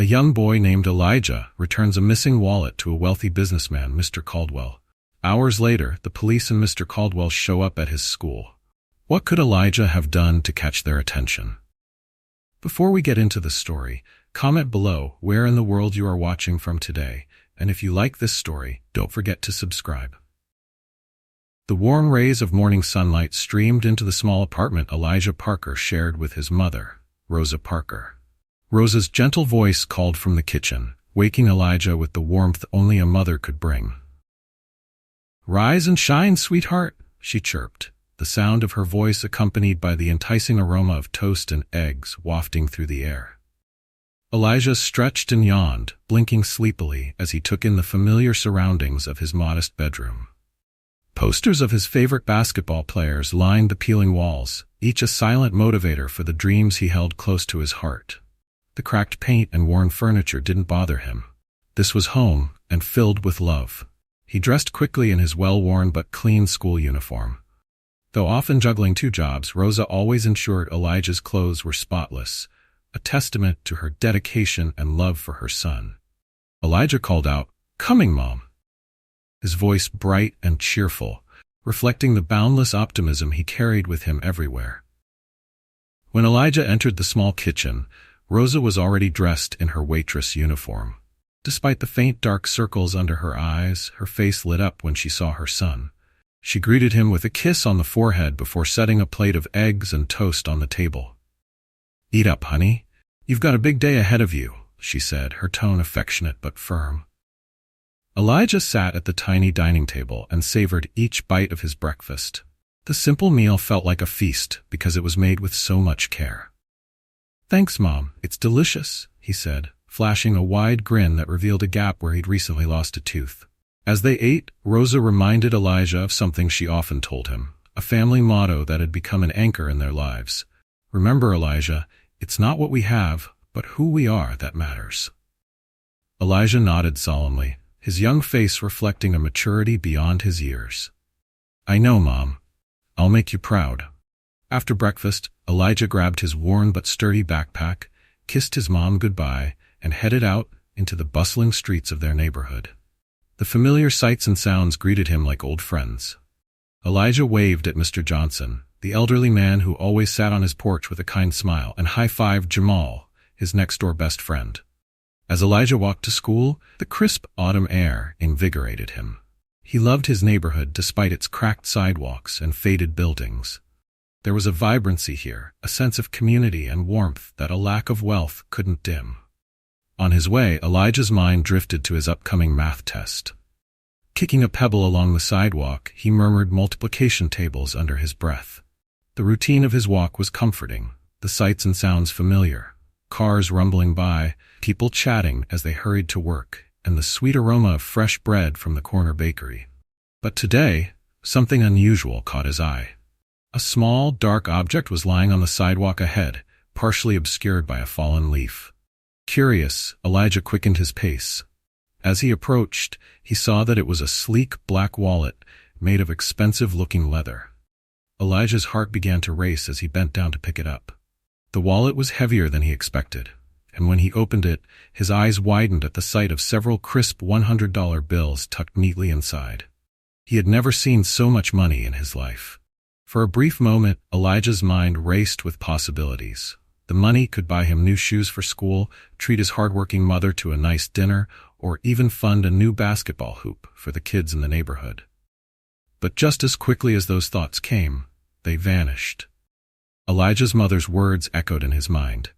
A young boy named Elijah returns a missing wallet to a wealthy businessman, Mr. Caldwell. Hours later, the police and Mr. Caldwell show up at his school. What could Elijah have done to catch their attention? Before we get into the story, comment below where in the world you are watching from today, and if you like this story, don't forget to subscribe. The warm rays of morning sunlight streamed into the small apartment Elijah Parker shared with his mother, Rosa Parker. Rosa's gentle voice called from the kitchen, waking Elijah with the warmth only a mother could bring. "Rise and shine, sweetheart," she chirped, the sound of her voice accompanied by the enticing aroma of toast and eggs wafting through the air. Elijah stretched and yawned, blinking sleepily as he took in the familiar surroundings of his modest bedroom. Posters of his favorite basketball players lined the peeling walls, each a silent motivator for the dreams he held close to his heart. The cracked paint and worn furniture didn't bother him. This was home, and filled with love. He dressed quickly in his well-worn but clean school uniform. Though often juggling two jobs, Rosa always ensured Elijah's clothes were spotless, a testament to her dedication and love for her son. Elijah called out, "Coming, Mom," his voice bright and cheerful, reflecting the boundless optimism he carried with him everywhere. When Elijah entered the small kitchen, Rosa was already dressed in her waitress uniform. Despite the faint dark circles under her eyes, her face lit up when she saw her son. She greeted him with a kiss on the forehead before setting a plate of eggs and toast on the table. "Eat up, honey. You've got a big day ahead of you," she said, her tone affectionate but firm. Elijah sat at the tiny dining table and savored each bite of his breakfast. The simple meal felt like a feast because it was made with so much care. "Thanks, Mom. It's delicious," he said, flashing a wide grin that revealed a gap where he'd recently lost a tooth. As they ate, Rosa reminded Elijah of something she often told him, a family motto that had become an anchor in their lives. "Remember, Elijah, it's not what we have, but who we are that matters." Elijah nodded solemnly, his young face reflecting a maturity beyond his years. "I know, Mom. I'll make you proud." After breakfast, Elijah grabbed his worn but sturdy backpack, kissed his mom goodbye, and headed out into the bustling streets of their neighborhood. The familiar sights and sounds greeted him like old friends. Elijah waved at Mr. Johnson, the elderly man who always sat on his porch with a kind smile, and high-fived Jamal, his next-door best friend. As Elijah walked to school, the crisp autumn air invigorated him. He loved his neighborhood despite its cracked sidewalks and faded buildings. There was a vibrancy here, a sense of community and warmth that a lack of wealth couldn't dim. On his way, Elijah's mind drifted to his upcoming math test. Kicking a pebble along the sidewalk, he murmured multiplication tables under his breath. The routine of his walk was comforting, the sights and sounds familiar. Cars rumbling by, people chatting as they hurried to work, and the sweet aroma of fresh bread from the corner bakery. But today, something unusual caught his eye. A small, dark object was lying on the sidewalk ahead, partially obscured by a fallen leaf. Curious, Elijah quickened his pace. As he approached, he saw that it was a sleek black wallet made of expensive-looking leather. Elijah's heart began to race as he bent down to pick it up. The wallet was heavier than he expected, and when he opened it, his eyes widened at the sight of several crisp $100 bills tucked neatly inside. He had never seen so much money in his life. For a brief moment, Elijah's mind raced with possibilities. The money could buy him new shoes for school, treat his hardworking mother to a nice dinner, or even fund a new basketball hoop for the kids in the neighborhood. But just as quickly as those thoughts came, they vanished. Elijah's mother's words echoed in his mind.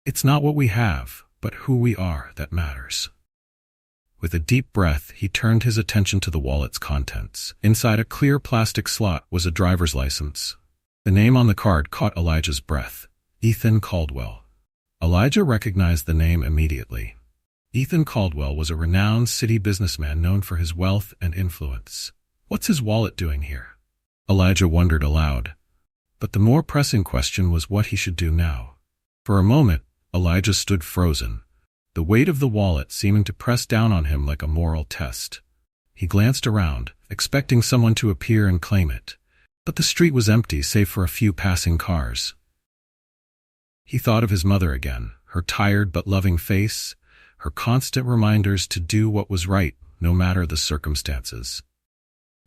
"It's not what we have, but who we are that matters." With a deep breath, he turned his attention to the wallet's contents. Inside a clear plastic slot was a driver's license. The name on the card caught Elijah's breath. Ethan Caldwell. Elijah recognized the name immediately. Ethan Caldwell was a renowned city businessman known for his wealth and influence. What's his wallet doing here? Elijah wondered aloud. But the more pressing question was what he should do now. For a moment, Elijah stood frozen, the weight of the wallet seeming to press down on him like a moral test. He glanced around, expecting someone to appear and claim it, but the street was empty save for a few passing cars. He thought of his mother again, her tired but loving face, her constant reminders to do what was right, no matter the circumstances.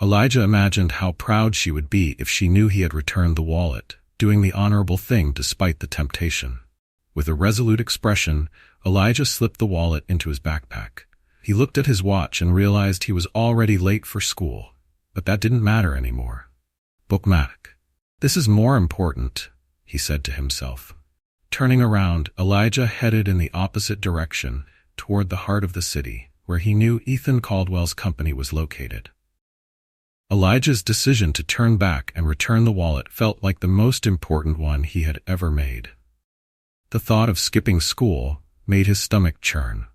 Elijah imagined how proud she would be if she knew he had returned the wallet, doing the honorable thing despite the temptation. With a resolute expression, Elijah slipped the wallet into his backpack. He looked at his watch and realized he was already late for school, but that didn't matter anymore. Bookmark. This is more important, he said to himself. Turning around, Elijah headed in the opposite direction, toward the heart of the city, where he knew Ethan Caldwell's company was located. Elijah's decision to turn back and return the wallet felt like the most important one he had ever made. The thought of skipping school made his stomach churn,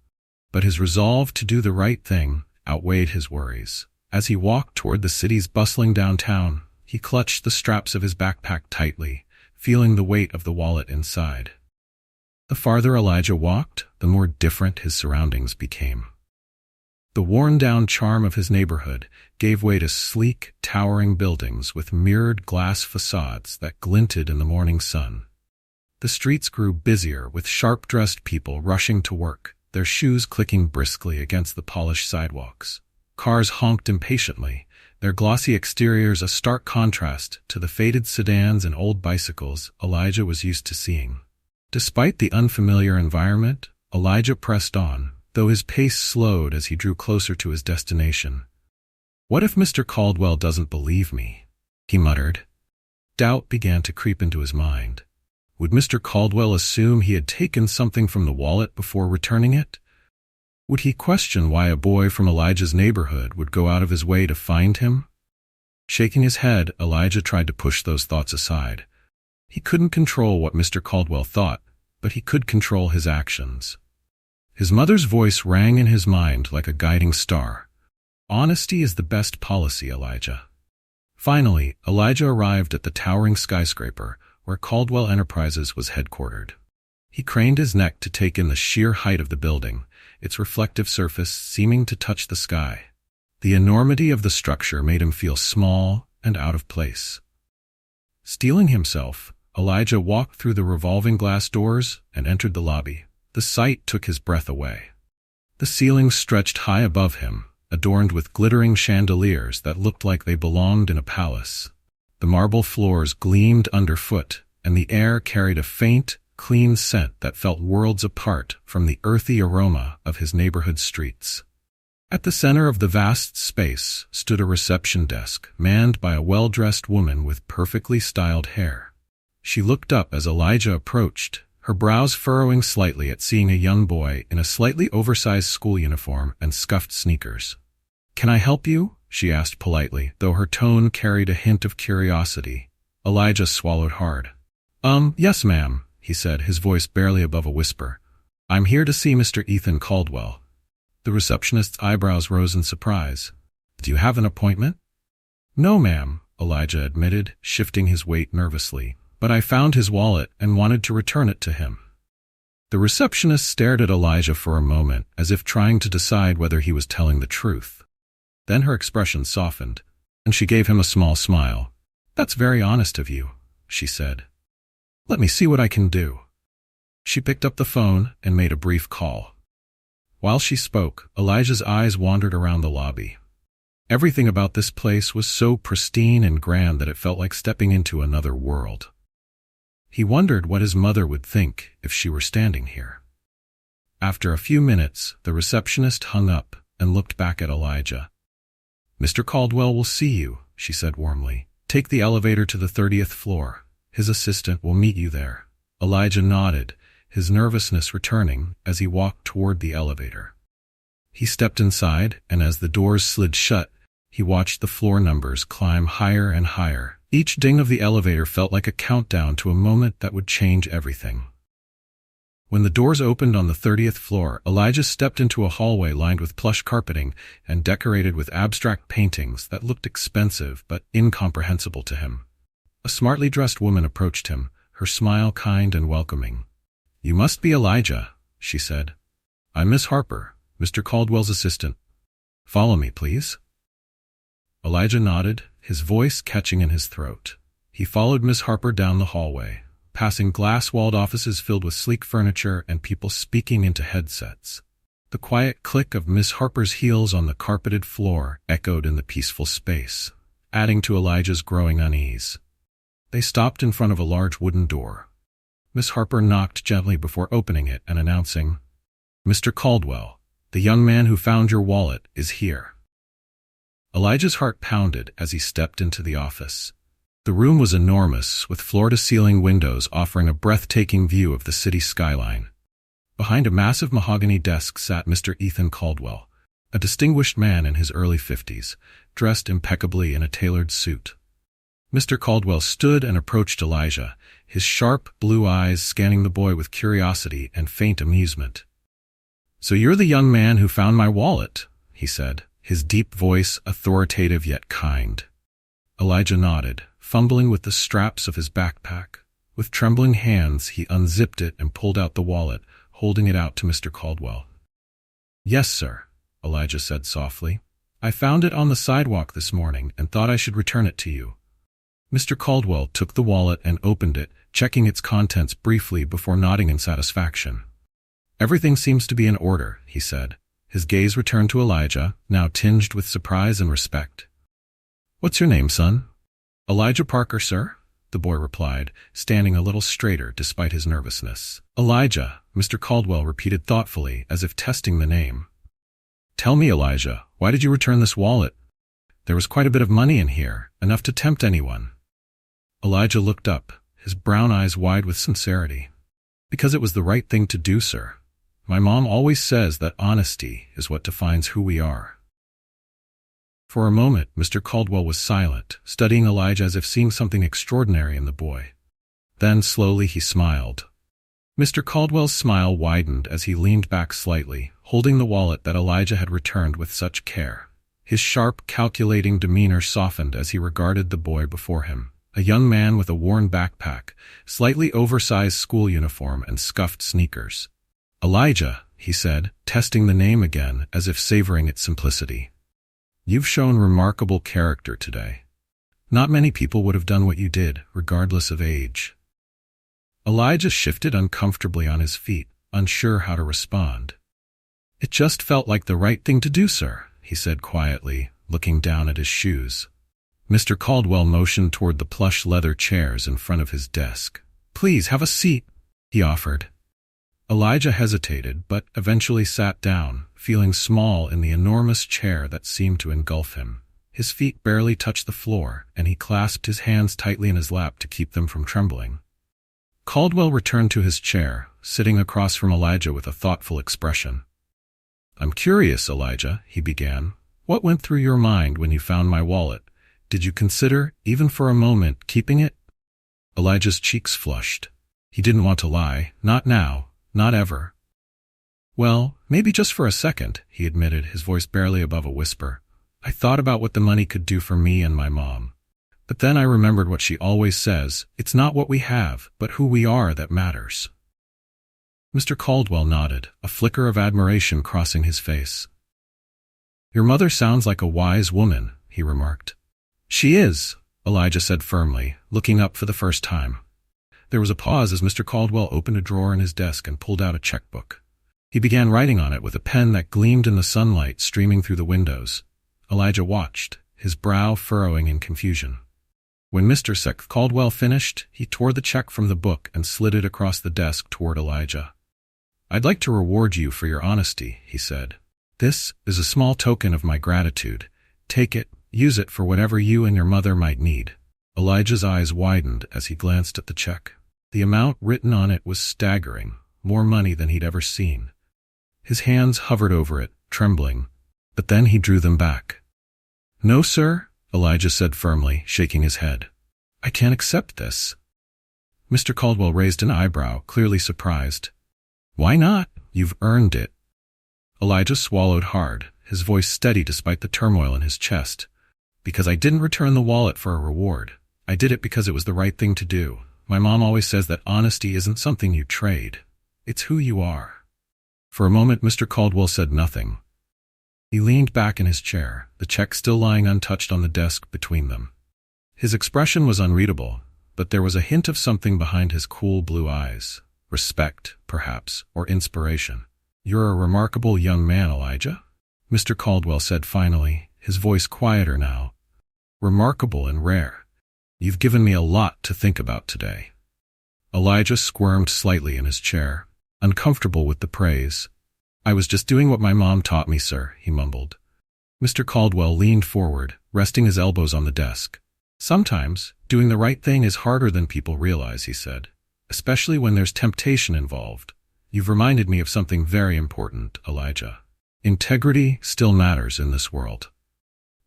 but his resolve to do the right thing outweighed his worries. As he walked toward the city's bustling downtown, he clutched the straps of his backpack tightly, feeling the weight of the wallet inside. The farther Elijah walked, the more different his surroundings became. The worn-down charm of his neighborhood gave way to sleek, towering buildings with mirrored glass facades that glinted in the morning sun. The streets grew busier with sharp-dressed people rushing to work, their shoes clicking briskly against the polished sidewalks. Cars honked impatiently, their glossy exteriors a stark contrast to the faded sedans and old bicycles Elijah was used to seeing. Despite the unfamiliar environment, Elijah pressed on, though his pace slowed as he drew closer to his destination. "What if Mr. Caldwell doesn't believe me?" he muttered. Doubt began to creep into his mind. Would Mr. Caldwell assume he had taken something from the wallet before returning it? Would he question why a boy from Elijah's neighborhood would go out of his way to find him? Shaking his head, Elijah tried to push those thoughts aside. He couldn't control what Mr. Caldwell thought, but he could control his actions. His mother's voice rang in his mind like a guiding star. "Honesty is the best policy, Elijah." Finally, Elijah arrived at the towering skyscraper where Caldwell Enterprises was headquartered. He craned his neck to take in the sheer height of the building, its reflective surface seeming to touch the sky. The enormity of the structure made him feel small and out of place. Steeling himself, Elijah walked through the revolving glass doors and entered the lobby. The sight took his breath away. The ceilings stretched high above him, adorned with glittering chandeliers that looked like they belonged in a palace. The marble floors gleamed underfoot, and the air carried a faint, clean scent that felt worlds apart from the earthy aroma of his neighborhood streets. At the center of the vast space stood a reception desk, manned by a well-dressed woman with perfectly styled hair. She looked up as Elijah approached, her brows furrowing slightly at seeing a young boy in a slightly oversized school uniform and scuffed sneakers. "Can I help you?" she asked politely, though her tone carried a hint of curiosity. Elijah swallowed hard. Yes, ma'am," he said, his voice barely above a whisper. "I'm here to see Mr. Ethan Caldwell." The receptionist's eyebrows rose in surprise. "Do you have an appointment?" "No, ma'am," Elijah admitted, shifting his weight nervously, "but I found his wallet and wanted to return it to him." The receptionist stared at Elijah for a moment, as if trying to decide whether he was telling the truth. Then her expression softened, and she gave him a small smile. "That's very honest of you," she said. "Let me see what I can do." She picked up the phone and made a brief call. While she spoke, Elijah's eyes wandered around the lobby. Everything about this place was so pristine and grand that it felt like stepping into another world. He wondered what his mother would think if she were standing here. After a few minutes, the receptionist hung up and looked back at Elijah. "Mr. Caldwell will see you," she said warmly. "Take the elevator to the 30th floor. His assistant will meet you there." Elijah nodded, his nervousness returning as he walked toward the elevator. He stepped inside, and as the doors slid shut, he watched the floor numbers climb higher and higher. Each ding of the elevator felt like a countdown to a moment that would change everything. When the doors opened on the 30th floor, Elijah stepped into a hallway lined with plush carpeting and decorated with abstract paintings that looked expensive but incomprehensible to him. A smartly dressed woman approached him, her smile kind and welcoming. "You must be Elijah," she said. "I'm Miss Harper, Mr. Caldwell's assistant. Follow me, please." Elijah nodded, his voice catching in his throat. He followed Miss Harper down the hallway, passing glass-walled offices filled with sleek furniture and people speaking into headsets. The quiet click of Miss Harper's heels on the carpeted floor echoed in the peaceful space, adding to Elijah's growing unease. They stopped in front of a large wooden door. Miss Harper knocked gently before opening it and announcing, "Mr. Caldwell, the young man who found your wallet is here." Elijah's heart pounded as he stepped into the office. The room was enormous, with floor-to-ceiling windows offering a breathtaking view of the city skyline. Behind a massive mahogany desk sat Mr. Ethan Caldwell, a distinguished man in his early 50s, dressed impeccably in a tailored suit. Mr. Caldwell stood and approached Elijah, his sharp, blue eyes scanning the boy with curiosity and faint amusement. "So you're the young man who found my wallet," he said, his deep voice authoritative yet kind. Elijah nodded, fumbling with the straps of his backpack. With trembling hands, he unzipped it and pulled out the wallet, holding it out to Mr. Caldwell. "Yes, sir," Elijah said softly. "I found it on the sidewalk this morning and thought I should return it to you." Mr. Caldwell took the wallet and opened it, checking its contents briefly before nodding in satisfaction. "Everything seems to be in order," he said. His gaze returned to Elijah, now tinged with surprise and respect. "What's your name, son?" "Elijah Parker, sir," the boy replied, standing a little straighter despite his nervousness. "Elijah," Mr. Caldwell repeated thoughtfully, as if testing the name. "Tell me, Elijah, why did you return this wallet? There was quite a bit of money in here, enough to tempt anyone." Elijah looked up, his brown eyes wide with sincerity. "Because it was the right thing to do, sir. My mom always says that honesty is what defines who we are." For a moment, Mr. Caldwell was silent, studying Elijah as if seeing something extraordinary in the boy. Then, slowly, he smiled. Mr. Caldwell's smile widened as he leaned back slightly, holding the wallet that Elijah had returned with such care. His sharp, calculating demeanor softened as he regarded the boy before him, a young man with a worn backpack, slightly oversized school uniform, and scuffed sneakers. "Elijah," he said, testing the name again as if savoring its simplicity. "You've shown remarkable character today. Not many people would have done what you did, regardless of age." Elijah shifted uncomfortably on his feet, unsure how to respond. "It just felt like the right thing to do, sir," he said quietly, looking down at his shoes. Mr. Caldwell motioned toward the plush leather chairs in front of his desk. "Please have a seat," he offered. Elijah hesitated, but eventually sat down, feeling small in the enormous chair that seemed to engulf him. His feet barely touched the floor, and he clasped his hands tightly in his lap to keep them from trembling. Caldwell returned to his chair, sitting across from Elijah with a thoughtful expression. "I'm curious, Elijah," he began. "What went through your mind when you found my wallet? Did you consider, even for a moment, keeping it?" Elijah's cheeks flushed. He didn't want to lie, not now. Not ever. "Well, maybe just for a second," he admitted, his voice barely above a whisper. "I thought about what the money could do for me and my mom. But then I remembered what she always says, it's not what we have, but who we are that matters." Mr. Caldwell nodded, a flicker of admiration crossing his face. "Your mother sounds like a wise woman," he remarked. "She is," Elijah said firmly, looking up for the first time. There was a pause as Mr. Caldwell opened a drawer in his desk and pulled out a checkbook. He began writing on it with a pen that gleamed in the sunlight streaming through the windows. Elijah watched, his brow furrowing in confusion. When Mr. Caldwell finished, he tore the check from the book and slid it across the desk toward Elijah. "I'd like to reward you for your honesty," he said. "This is a small token of my gratitude. Take it, use it for whatever you and your mother might need." Elijah's eyes widened as he glanced at the check. The amount written on it was staggering, more money than he'd ever seen. His hands hovered over it, trembling, but then he drew them back. "No, sir," Elijah said firmly, shaking his head. "I can't accept this." Mr. Caldwell raised an eyebrow, clearly surprised. "Why not? You've earned it." Elijah swallowed hard, his voice steady despite the turmoil in his chest. "Because I didn't return the wallet for a reward. I did it because it was the right thing to do. My mom always says that honesty isn't something you trade. It's who you are." For a moment, Mr. Caldwell said nothing. He leaned back in his chair, the check still lying untouched on the desk between them. His expression was unreadable, but there was a hint of something behind his cool blue eyes. Respect, perhaps, or inspiration. "You're a remarkable young man, Elijah," Mr. Caldwell said finally, his voice quieter now. "Remarkable and rare. You've given me a lot to think about today." Elijah squirmed slightly in his chair, uncomfortable with the praise. "I was just doing what my mom taught me, sir," he mumbled. Mr. Caldwell leaned forward, resting his elbows on the desk. "Sometimes, doing the right thing is harder than people realize," he said, "especially when there's temptation involved. You've reminded me of something very important, Elijah. Integrity still matters in this world."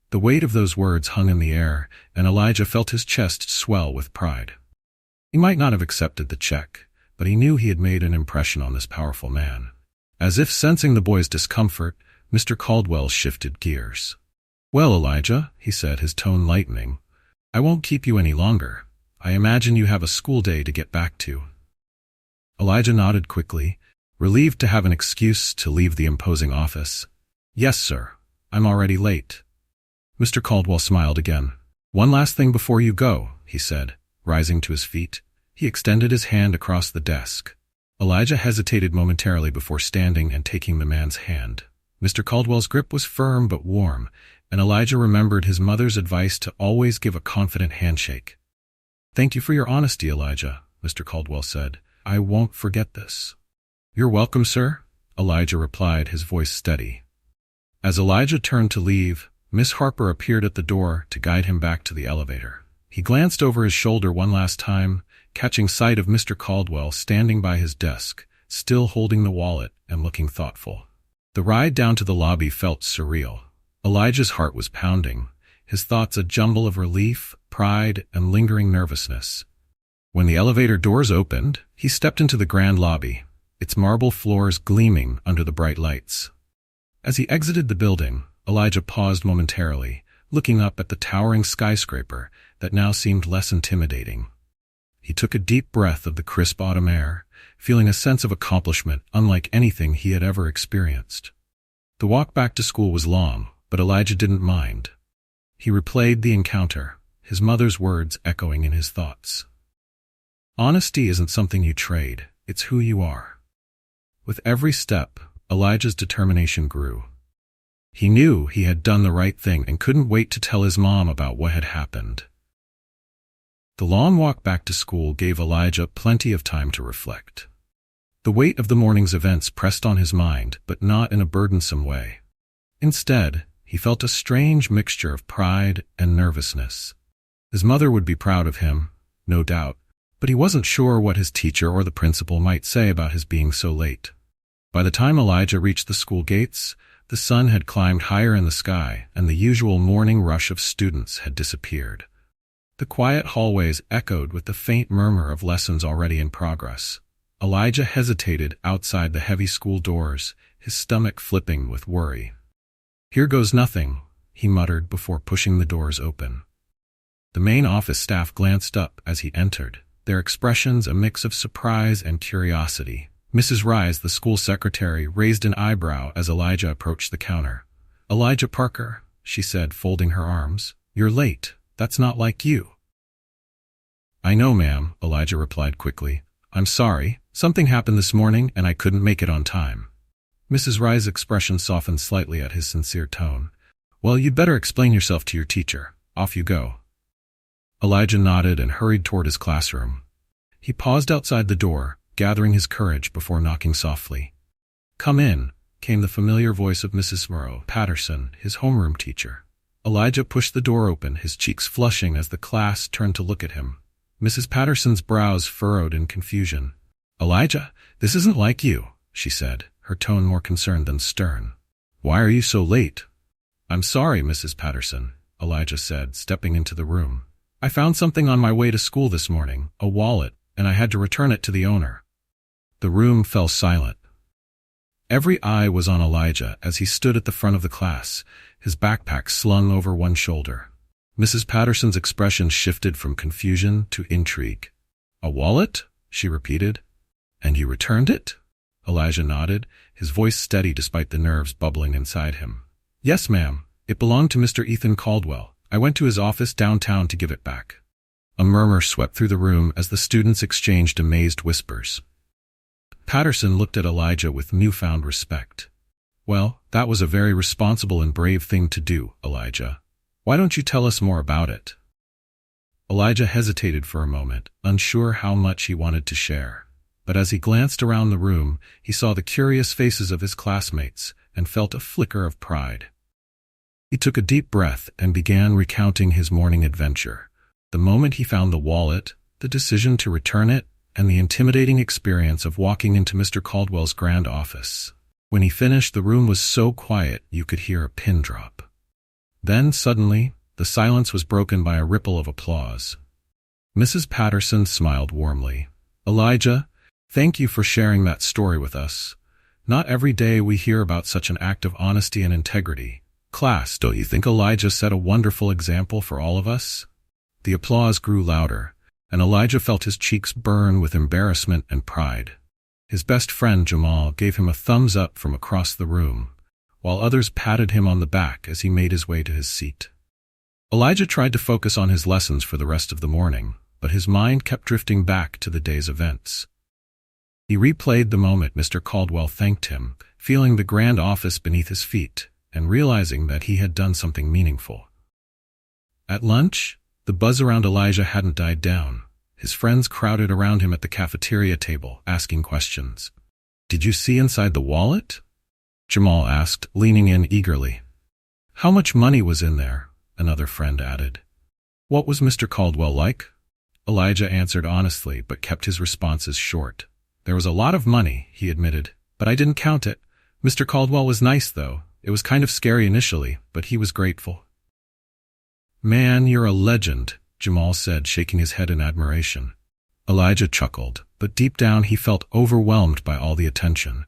The weight of those words hung in the air, and Elijah felt his chest swell with pride. He might not have accepted the check, but he knew he had made an impression on this powerful man. As if sensing the boy's discomfort, Mr. Caldwell shifted gears. "Well, Elijah," he said, his tone lightening, "I won't keep you any longer. I imagine you have a school day to get back to." Elijah nodded quickly, relieved to have an excuse to leave the imposing office. "Yes, sir. I'm already late." Mr. Caldwell smiled again. "One last thing before you go," he said, rising to his feet. He extended his hand across the desk. Elijah hesitated momentarily before standing and taking the man's hand. Mr. Caldwell's grip was firm but warm, and Elijah remembered his mother's advice to always give a confident handshake. "Thank you for your honesty, Elijah," Mr. Caldwell said. "I won't forget this." "You're welcome, sir," Elijah replied, his voice steady. As Elijah turned to leave, Miss Harper appeared at the door to guide him back to the elevator. He glanced over his shoulder one last time, catching sight of Mr. Caldwell standing by his desk, still holding the wallet and looking thoughtful. The ride down to the lobby felt surreal. Elijah's heart was pounding, his thoughts a jumble of relief, pride, and lingering nervousness. When the elevator doors opened, he stepped into the grand lobby, its marble floors gleaming under the bright lights. As he exited the building, Elijah paused momentarily, looking up at the towering skyscraper that now seemed less intimidating. He took a deep breath of the crisp autumn air, feeling a sense of accomplishment unlike anything he had ever experienced. The walk back to school was long, but Elijah didn't mind. He replayed the encounter, his mother's words echoing in his thoughts. "Honesty isn't something you trade, it's who you are." With every step, Elijah's determination grew. He knew he had done the right thing and couldn't wait to tell his mom about what had happened. The long walk back to school gave Elijah plenty of time to reflect. The weight of the morning's events pressed on his mind, but not in a burdensome way. Instead, he felt a strange mixture of pride and nervousness. His mother would be proud of him, no doubt, but he wasn't sure what his teacher or the principal might say about his being so late. By the time Elijah reached the school gates, the sun had climbed higher in the sky, and the usual morning rush of students had disappeared. The quiet hallways echoed with the faint murmur of lessons already in progress. Elijah hesitated outside the heavy school doors, his stomach flipping with worry. "Here goes nothing," he muttered before pushing the doors open. The main office staff glanced up as he entered, their expressions a mix of surprise and curiosity. Mrs. Rise, the school secretary, raised an eyebrow as Elijah approached the counter. "Elijah Parker," she said, folding her arms. "You're late. That's not like you." "I know, ma'am," Elijah replied quickly. "I'm sorry. Something happened this morning and I couldn't make it on time." Mrs. Rise's expression softened slightly at his sincere tone. "Well, you'd better explain yourself to your teacher. Off you go." Elijah nodded and hurried toward his classroom. He paused outside the door, gathering his courage before knocking softly. "Come in," came the familiar voice of Mrs. Morrow Patterson, his homeroom teacher. Elijah pushed the door open, his cheeks flushing as the class turned to look at him. Mrs. Patterson's brows furrowed in confusion. "Elijah, this isn't like you," she said, her tone more concerned than stern. "Why are you so late?" "I'm sorry, Mrs. Patterson," Elijah said, stepping into the room. "I found something on my way to school this morning, a wallet, and I had to return it to the owner." The room fell silent. Every eye was on Elijah as he stood at the front of the class, his backpack slung over one shoulder. Mrs. Patterson's expression shifted from confusion to intrigue. "A wallet?" she repeated. "And you returned it?" Elijah nodded, his voice steady despite the nerves bubbling inside him. "Yes, ma'am. It belonged to Mr. Ethan Caldwell. I went to his office downtown to give it back." A murmur swept through the room as the students exchanged amazed whispers. Patterson looked at Elijah with newfound respect. "Well, that was a very responsible and brave thing to do, Elijah. Why don't you tell us more about it?" Elijah hesitated for a moment, unsure how much he wanted to share. But as he glanced around the room, he saw the curious faces of his classmates and felt a flicker of pride. He took a deep breath and began recounting his morning adventure. The moment he found the wallet, the decision to return it, and the intimidating experience of walking into Mr. Caldwell's grand office. When he finished, the room was so quiet you could hear a pin drop. Then, suddenly, the silence was broken by a ripple of applause. Mrs. Patterson smiled warmly. "Elijah, thank you for sharing that story with us. Not every day we hear about such an act of honesty and integrity. Class, don't you think Elijah set a wonderful example for all of us?" The applause grew louder, and Elijah felt his cheeks burn with embarrassment and pride. His best friend Jamal gave him a thumbs up from across the room, while others patted him on the back as he made his way to his seat. Elijah tried to focus on his lessons for the rest of the morning, but his mind kept drifting back to the day's events. He replayed the moment Mr. Caldwell thanked him, feeling the grand office beneath his feet, and realizing that he had done something meaningful. At lunch, the buzz around Elijah hadn't died down. His friends crowded around him at the cafeteria table, asking questions. "Did you see inside the wallet?" Jamal asked, leaning in eagerly. "How much money was in there?" another friend added. "What was Mr. Caldwell like?" Elijah answered honestly, but kept his responses short. "There was a lot of money," he admitted, "but I didn't count it. Mr. Caldwell was nice, though. It was kind of scary initially, but he was grateful." "Man, you're a legend," Jamal said, shaking his head in admiration. Elijah chuckled, but deep down he felt overwhelmed by all the attention.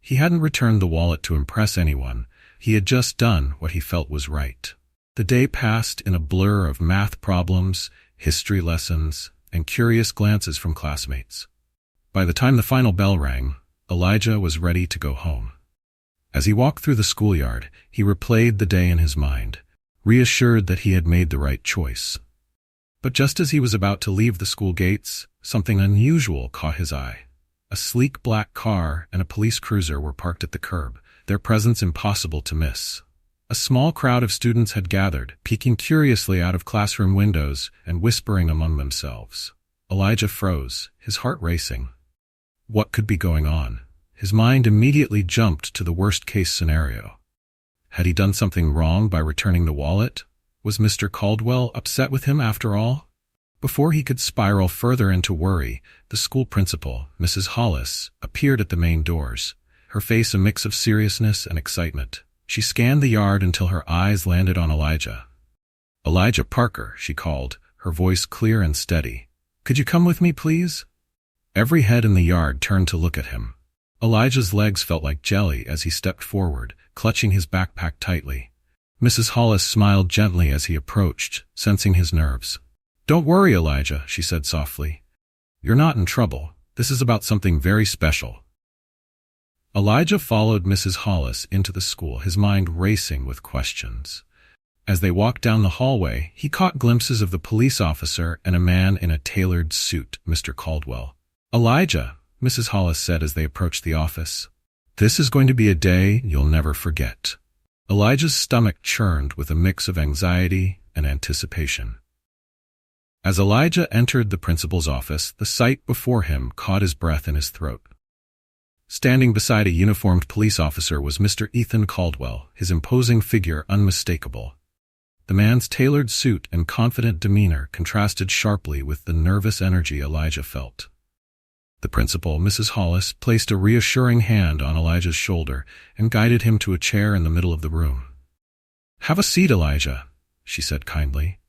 He hadn't returned the wallet to impress anyone. He had just done what he felt was right. The day passed in a blur of math problems, history lessons, and curious glances from classmates. By the time the final bell rang, Elijah was ready to go home. As he walked through the schoolyard, he replayed the day in his mind, reassured that he had made the right choice. But just as he was about to leave the school gates, something unusual caught his eye. A sleek black car and a police cruiser were parked at the curb, their presence impossible to miss. A small crowd of students had gathered, peeking curiously out of classroom windows and whispering among themselves. Elijah froze, his heart racing. What could be going on? His mind immediately jumped to the worst-case scenario. Had he done something wrong by returning the wallet? Was Mr. Caldwell upset with him after all? Before he could spiral further into worry, the school principal, Mrs. Hollis, appeared at the main doors, her face a mix of seriousness and excitement. She scanned the yard until her eyes landed on Elijah. "Elijah Parker," she called, her voice clear and steady. "Could you come with me, please?" Every head in the yard turned to look at him. Elijah's legs felt like jelly as he stepped forward, clutching his backpack tightly. Mrs. Hollis smiled gently as he approached, sensing his nerves. "Don't worry, Elijah," she said softly. "You're not in trouble. This is about something very special." Elijah followed Mrs. Hollis into the school, his mind racing with questions. As they walked down the hallway, he caught glimpses of the police officer and a man in a tailored suit, Mr. Caldwell. "Elijah," Mrs. Hollis said as they approached the office, "this is going to be a day you'll never forget." Elijah's stomach churned with a mix of anxiety and anticipation. As Elijah entered the principal's office, the sight before him caught his breath in his throat. Standing beside a uniformed police officer was Mr. Ethan Caldwell, his imposing figure unmistakable. The man's tailored suit and confident demeanor contrasted sharply with the nervous energy Elijah felt. The principal, Mrs. Hollis, placed a reassuring hand on Elijah's shoulder and guided him to a chair in the middle of the room. "Have a seat, Elijah," she said kindly,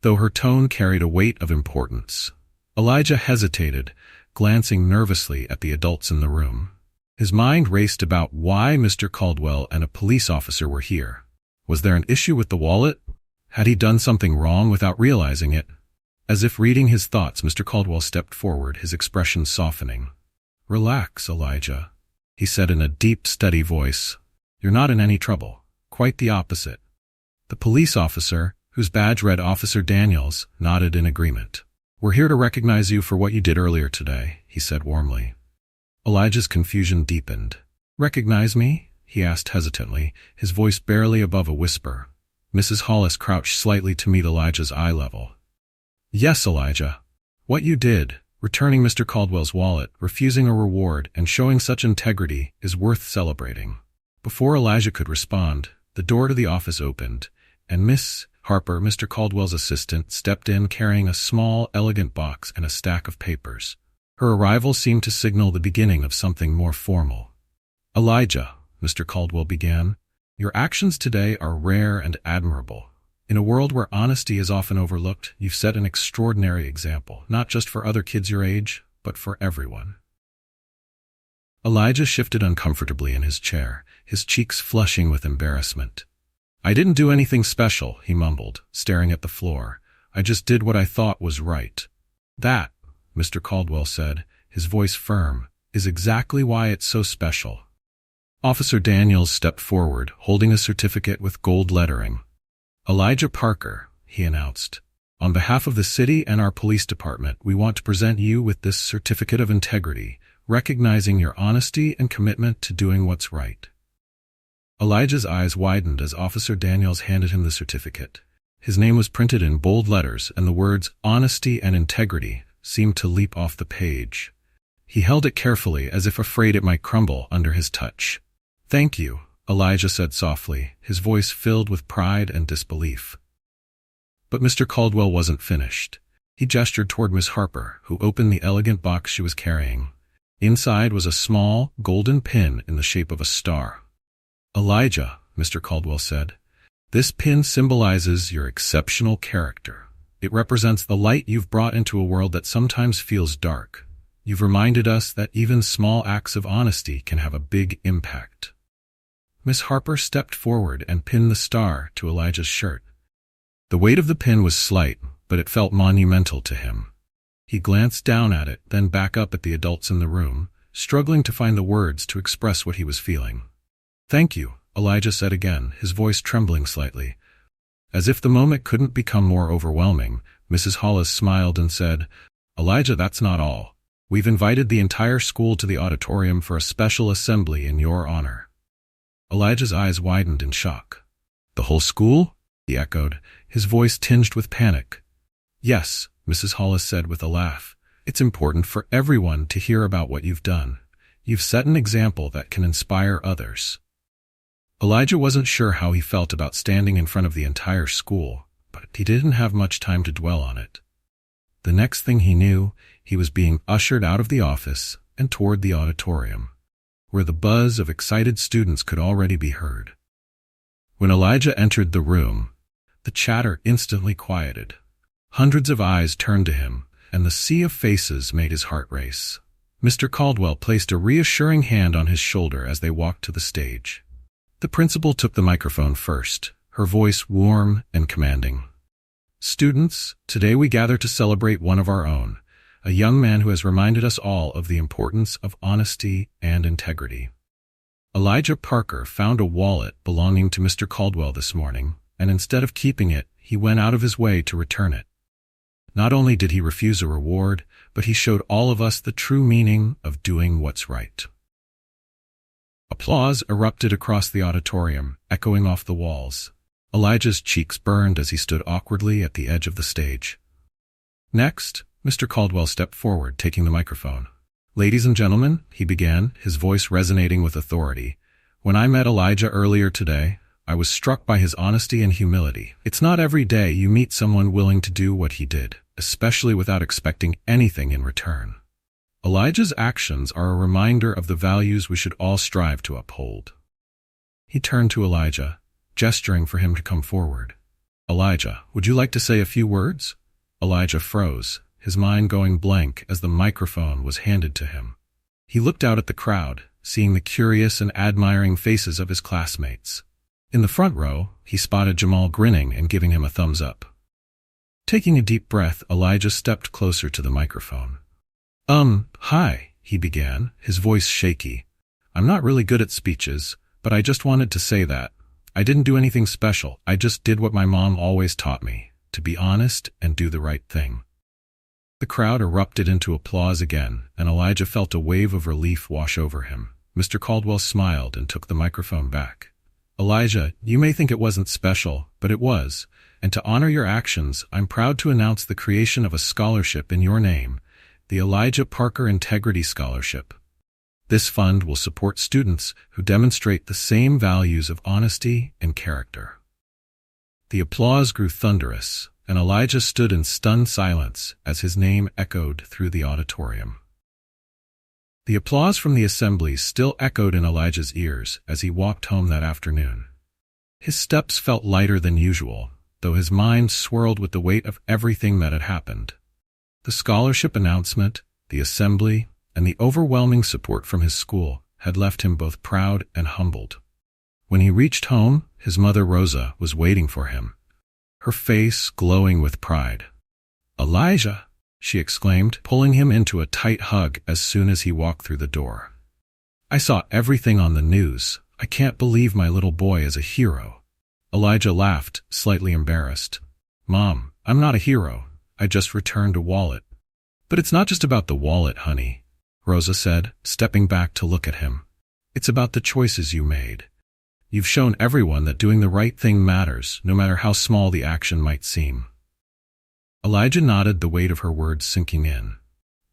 though her tone carried a weight of importance. Elijah hesitated, glancing nervously at the adults in the room. His mind raced about why Mr. Caldwell and a police officer were here. Was there an issue with the wallet? Had he done something wrong without realizing it? As if reading his thoughts, Mr. Caldwell stepped forward, his expression softening. "Relax, Elijah," he said in a deep, steady voice. "You're not in any trouble. Quite the opposite." The police officer, whose badge read Officer Daniels, nodded in agreement. "We're here to recognize you for what you did earlier today," he said warmly. Elijah's confusion deepened. "Recognize me?" he asked hesitantly, his voice barely above a whisper. Mrs. Hollis crouched slightly to meet Elijah's eye level. "Yes, Elijah. What you did, returning Mr. Caldwell's wallet, refusing a reward, and showing such integrity, is worth celebrating." Before Elijah could respond, the door to the office opened, and Miss Harper, Mr. Caldwell's assistant, stepped in carrying a small, elegant box and a stack of papers. Her arrival seemed to signal the beginning of something more formal. "Elijah," Mr. Caldwell began, "your actions today are rare and admirable. In a world where honesty is often overlooked, you've set an extraordinary example, not just for other kids your age, but for everyone." Elijah shifted uncomfortably in his chair, his cheeks flushing with embarrassment. "I didn't do anything special," he mumbled, staring at the floor. "I just did what I thought was right." "That," Mr. Caldwell said, his voice firm, "is exactly why it's so special." Officer Daniels stepped forward, holding a certificate with gold lettering. "Elijah Parker," he announced, "on behalf of the city and our police department, we want to present you with this certificate of integrity, recognizing your honesty and commitment to doing what's right." Elijah's eyes widened as Officer Daniels handed him the certificate. His name was printed in bold letters, and the words "honesty and integrity" seemed to leap off the page. He held it carefully, as if afraid it might crumble under his touch. "Thank you," Elijah said softly, his voice filled with pride and disbelief. But Mr. Caldwell wasn't finished. He gestured toward Miss Harper, who opened the elegant box she was carrying. Inside was a small, golden pin in the shape of a star. "Elijah," Mr. Caldwell said, "this pin symbolizes your exceptional character. It represents the light you've brought into a world that sometimes feels dark. You've reminded us that even small acts of honesty can have a big impact." Miss Harper stepped forward and pinned the star to Elijah's shirt. The weight of the pin was slight, but it felt monumental to him. He glanced down at it, then back up at the adults in the room, struggling to find the words to express what he was feeling. "Thank you," Elijah said again, his voice trembling slightly. As if the moment couldn't become more overwhelming, Mrs. Hollis smiled and said, "Elijah, that's not all. We've invited the entire school to the auditorium for a special assembly in your honor." Elijah's eyes widened in shock. "The whole school?" he echoed, his voice tinged with panic. "Yes," Mrs. Hollis said with a laugh. "It's important for everyone to hear about what you've done. You've set an example that can inspire others." Elijah wasn't sure how he felt about standing in front of the entire school, but he didn't have much time to dwell on it. The next thing he knew, he was being ushered out of the office and toward the auditorium, where the buzz of excited students could already be heard. When Elijah entered the room, the chatter instantly quieted. Hundreds of eyes turned to him, and the sea of faces made his heart race. Mr. Caldwell placed a reassuring hand on his shoulder as they walked to the stage. The principal took the microphone first, her voice warm and commanding. "Students, today we gather to celebrate one of our own, a young man who has reminded us all of the importance of honesty and integrity. Elijah Parker found a wallet belonging to Mr. Caldwell this morning, and instead of keeping it, he went out of his way to return it. Not only did he refuse a reward, but he showed all of us the true meaning of doing what's right." Applause erupted across the auditorium, echoing off the walls. Elijah's cheeks burned as he stood awkwardly at the edge of the stage. Next, Mr. Caldwell stepped forward, taking the microphone. "Ladies and gentlemen," he began, his voice resonating with authority, "when I met Elijah earlier today, I was struck by his honesty and humility. It's not every day you meet someone willing to do what he did, especially without expecting anything in return. Elijah's actions are a reminder of the values we should all strive to uphold." He turned to Elijah, gesturing for him to come forward. "Elijah, would you like to say a few words?" Elijah froze, his mind going blank as the microphone was handed to him. He looked out at the crowd, seeing the curious and admiring faces of his classmates. In the front row, he spotted Jamal grinning and giving him a thumbs up. Taking a deep breath, Elijah stepped closer to the microphone. Hi," he began, his voice shaky. "I'm not really good at speeches, but I just wanted to say that. I didn't do anything special, I just did what my mom always taught me, to be honest and do the right thing." The crowd erupted into applause again, and Elijah felt a wave of relief wash over him. Mr. Caldwell smiled and took the microphone back. Elijah, you may think it wasn't special, but it was, and to honor your actions, I'm proud to announce the creation of a scholarship in your name, the Elijah Parker Integrity Scholarship. This fund will support students who demonstrate the same values of honesty and character. The applause grew thunderous, and Elijah stood in stunned silence as his name echoed through the auditorium. The applause from the assembly still echoed in Elijah's ears as he walked home that afternoon. His steps felt lighter than usual, though his mind swirled with the weight of everything that had happened. The scholarship announcement, the assembly, and the overwhelming support from his school had left him both proud and humbled. When he reached home, his mother Rosa was waiting for him, her face glowing with pride. "Elijah!" she exclaimed, pulling him into a tight hug as soon as he walked through the door. "I saw everything on the news. I can't believe my little boy is a hero." Elijah laughed, slightly embarrassed. "Mom, I'm not a hero. I just returned a wallet." "But it's not just about the wallet, honey," Rosa said, stepping back to look at him. "It's about the choices you made. You've shown everyone that doing the right thing matters, no matter how small the action might seem." Elijah nodded, the weight of her words sinking in.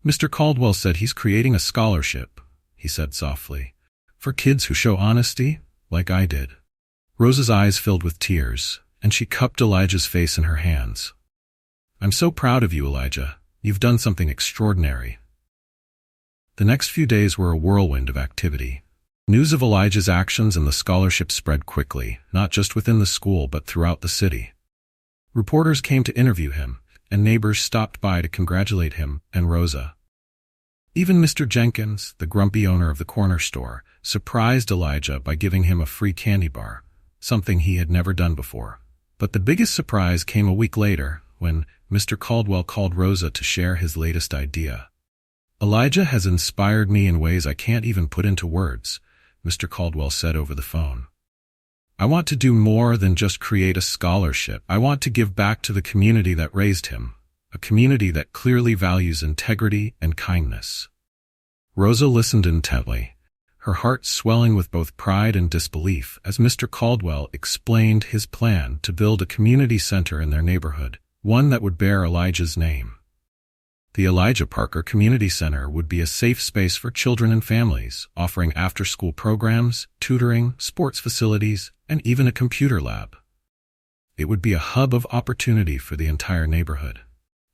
"Mr. Caldwell said he's creating a scholarship," he said softly, "for kids who show honesty, like I did." Rosa's eyes filled with tears, and she cupped Elijah's face in her hands. "I'm so proud of you, Elijah. You've done something extraordinary." The next few days were a whirlwind of activity. News of Elijah's actions and the scholarship spread quickly, not just within the school but throughout the city. Reporters came to interview him, and neighbors stopped by to congratulate him and Rosa. Even Mr. Jenkins, the grumpy owner of the corner store, surprised Elijah by giving him a free candy bar, something he had never done before. But the biggest surprise came a week later, when Mr. Caldwell called Rosa to share his latest idea. "Elijah has inspired me in ways I can't even put into words," Mr. Caldwell said over the phone. "I want to do more than just create a scholarship. I want to give back to the community that raised him, a community that clearly values integrity and kindness." Rosa listened intently, her heart swelling with both pride and disbelief as Mr. Caldwell explained his plan to build a community center in their neighborhood, one that would bear Elijah's name. The Elijah Parker Community Center would be a safe space for children and families, offering after-school programs, tutoring, sports facilities, and even a computer lab. It would be a hub of opportunity for the entire neighborhood.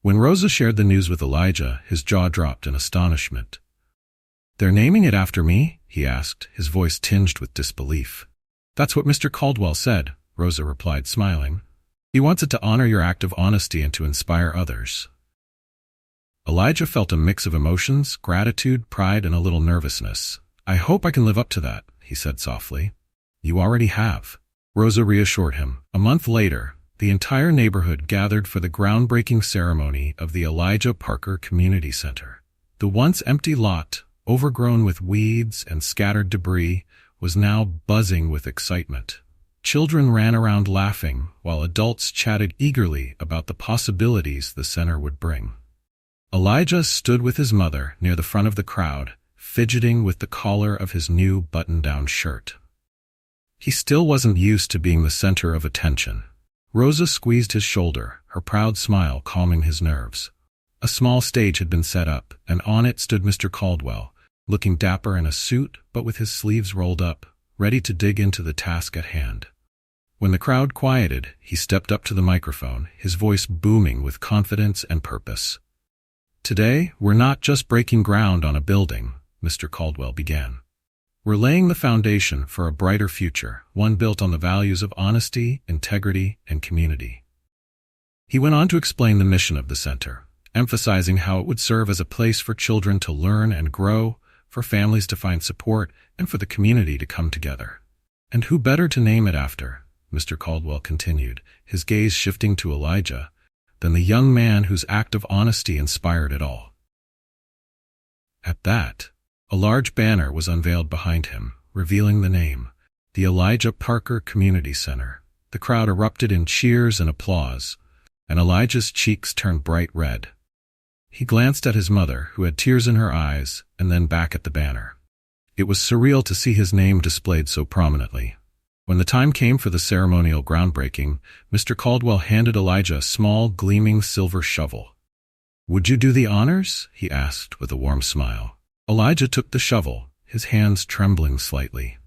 When Rosa shared the news with Elijah, his jaw dropped in astonishment. "They're naming it after me?" he asked, his voice tinged with disbelief. "That's what Mr. Caldwell said," Rosa replied, smiling. "He wants it to honor your act of honesty and to inspire others." Elijah felt a mix of emotions, gratitude, pride, and a little nervousness. "I hope I can live up to that," he said softly. "You already have," Rosa reassured him. A month later, the entire neighborhood gathered for the groundbreaking ceremony of the Elijah Parker Community Center. The once empty lot, overgrown with weeds and scattered debris, was now buzzing with excitement. Children ran around laughing, while adults chatted eagerly about the possibilities the center would bring. Elijah stood with his mother near the front of the crowd, fidgeting with the collar of his new button-down shirt. He still wasn't used to being the center of attention. Rosa squeezed his shoulder, her proud smile calming his nerves. A small stage had been set up, and on it stood Mr. Caldwell, looking dapper in a suit but with his sleeves rolled up, ready to dig into the task at hand. When the crowd quieted, he stepped up to the microphone, his voice booming with confidence and purpose. "Today, we're not just breaking ground on a building," Mr. Caldwell began. "We're laying the foundation for a brighter future, one built on the values of honesty, integrity, and community." He went on to explain the mission of the center, emphasizing how it would serve as a place for children to learn and grow, for families to find support, and for the community to come together. "And who better to name it after," Mr. Caldwell continued, his gaze shifting to Elijah, "than the young man whose act of honesty inspired it all." At that, a large banner was unveiled behind him, revealing the name, the Elijah Parker Community Center. The crowd erupted in cheers and applause, and Elijah's cheeks turned bright red. He glanced at his mother, who had tears in her eyes, and then back at the banner. It was surreal to see his name displayed so prominently. When the time came for the ceremonial groundbreaking, Mr. Caldwell handed Elijah a small, gleaming silver shovel. "Would you do the honors?" he asked with a warm smile. Elijah took the shovel, his hands trembling slightly.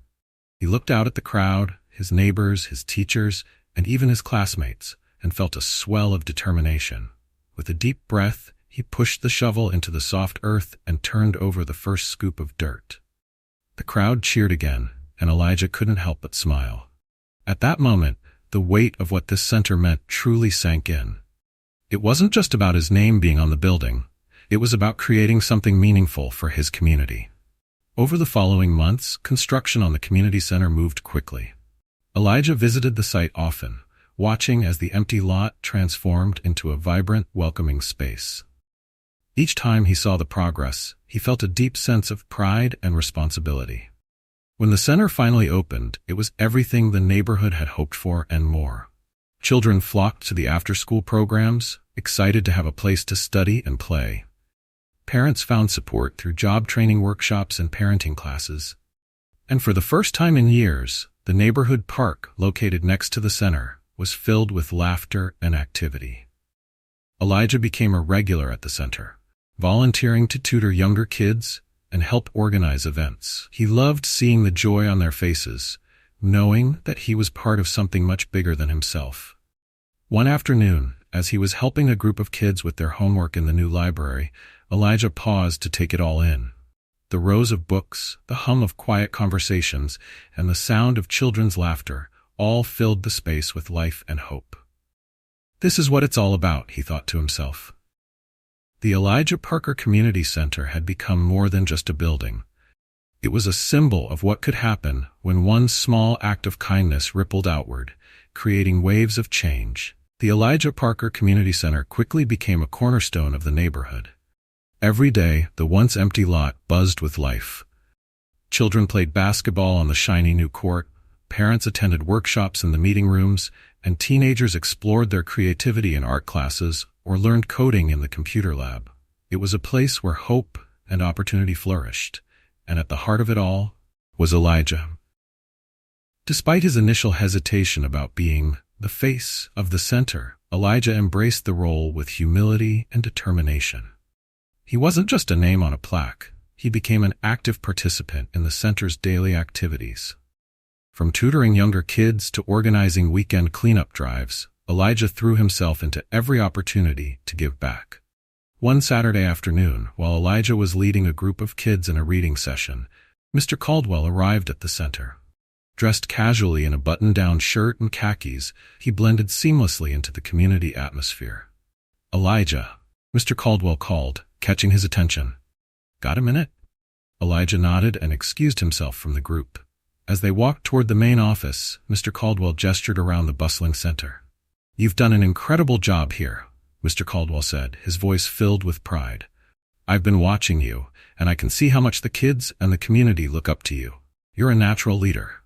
He looked out at the crowd, his neighbors, his teachers, and even his classmates, and felt a swell of determination. With a deep breath, he pushed the shovel into the soft earth and turned over the first scoop of dirt. The crowd cheered again, and Elijah couldn't help but smile. At that moment, the weight of what this center meant truly sank in. It wasn't just about his name being on the building. It was about creating something meaningful for his community. Over the following months, construction on the community center moved quickly. Elijah visited the site often, watching as the empty lot transformed into a vibrant, welcoming space. Each time he saw the progress, he felt a deep sense of pride and responsibility. When the center finally opened, it was everything the neighborhood had hoped for and more. Children flocked to the after-school programs, excited to have a place to study and play. Parents found support through job training workshops and parenting classes. And for the first time in years, the neighborhood park located next to the center was filled with laughter and activity. Elijah became a regular at the center, volunteering to tutor younger kids and help organize events. He loved seeing the joy on their faces, knowing that he was part of something much bigger than himself. One afternoon, as he was helping a group of kids with their homework in the new library, Elijah paused to take it all in. The rows of books, the hum of quiet conversations, and the sound of children's laughter all filled the space with life and hope. This is what it's all about, he thought to himself. The Elijah Parker Community Center had become more than just a building. It was a symbol of what could happen when one small act of kindness rippled outward, creating waves of change. The Elijah Parker Community Center quickly became a cornerstone of the neighborhood. Every day, the once empty lot buzzed with life. Children played basketball on the shiny new court, parents attended workshops in the meeting rooms, and teenagers explored their creativity in art classes or learned coding in the computer lab. It was a place where hope and opportunity flourished, and at the heart of it all was Elijah. Despite his initial hesitation about being the face of the center, Elijah embraced the role with humility and determination. He wasn't just a name on a plaque. He became an active participant in the center's daily activities. From tutoring younger kids to organizing weekend cleanup drives, Elijah threw himself into every opportunity to give back. One Saturday afternoon, while Elijah was leading a group of kids in a reading session, Mr. Caldwell arrived at the center. Dressed casually in a button-down shirt and khakis, he blended seamlessly into the community atmosphere. "Elijah," Mr. Caldwell called, catching his attention. "Got a minute?" Elijah nodded and excused himself from the group. As they walked toward the main office, Mr. Caldwell gestured around the bustling center. "You've done an incredible job here," Mr. Caldwell said, his voice filled with pride. "I've been watching you, and I can see how much the kids and the community look up to you. You're a natural leader."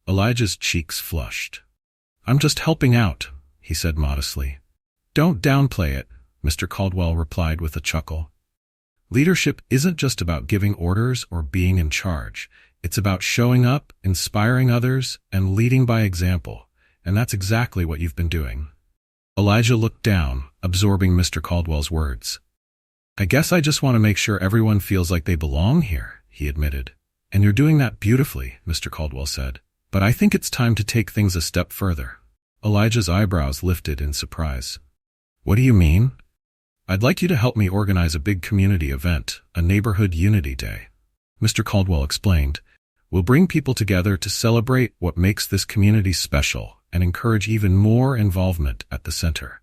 Elijah's cheeks flushed. "I'm just helping out," he said modestly. "Don't downplay it," Mr. Caldwell replied with a chuckle. "Leadership isn't just about giving orders or being in charge. It's about showing up, inspiring others, and leading by example, and that's exactly what you've been doing." Elijah looked down, absorbing Mr. Caldwell's words. "I guess I just want to make sure everyone feels like they belong here," he admitted. "And you're doing that beautifully," Mr. Caldwell said. "But I think it's time to take things a step further." Elijah's eyebrows lifted in surprise. "What do you mean?" "I'd like you to help me organize a big community event, a neighborhood unity day," Mr. Caldwell explained. "We'll bring people together to celebrate what makes this community special and encourage even more involvement at the center."